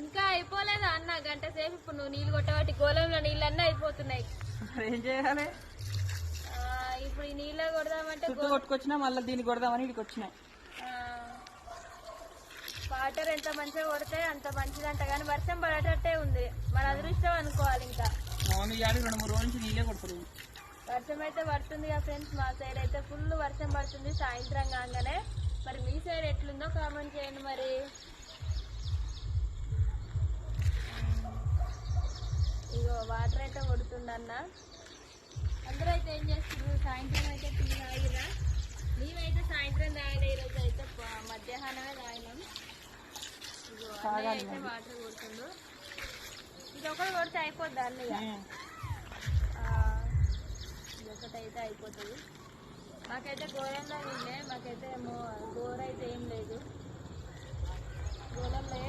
ఇంకా అయిపోలేదు అన్న, గంట సేపు. ఇప్పుడు నువ్వు నీళ్ళు కొట్టబట్టి గోళంలో నీళ్ళన్నీ అయిపోతున్నాయి. ఏం చేయాలి? ఇప్పుడు ఈ నీళ్ళ కొడదామంటే కొట్టుకొచ్చినా మళ్ళీ దీన్ని కొడదామని ఇక్కడికి వచ్చినాయి. వాటర్ ఎంత మంచిగా కొడితే అంత మంచిదంట, కానీ వర్షం పడేటట్టే ఉంది. మన అదృష్టం అనుకోవాలి. ఇంకా 2-3 రోజుల నుంచి నీళ్ళే కొడుతుంది. వర్షం అయితే పడుతుంది కదా ఫ్రెండ్స్. మా సైడ్ అయితే ఫుల్ వర్షం పడుతుంది సాయంత్రం కాగానే. మరి మీ సైడ్ ఎట్లుందో కామెంట్ చేయండి. మరి ఇగో వాటర్ అయితే కొడుతుందన్న. అందరూ అయితే ఏం చేస్తున్నారు? సాయంత్రం అయితే టీ తాగిరా? మేమైతే సాయంత్రం తాగలే, ఈరోజు అయితే మధ్యాహ్నమే తాగినాం. ఇగో అన్నయ్య అయితే వాటర్ కొడుతుండు. ఇది ఒకటి కొడితే అయిపోద్ది అన్నయ్య. ఇది ఒకటి అయితే అయిపోతుంది. మాకైతే ఘోరంగా ఉండే, మాకైతే బోర్ అయితే ఏం లేదు.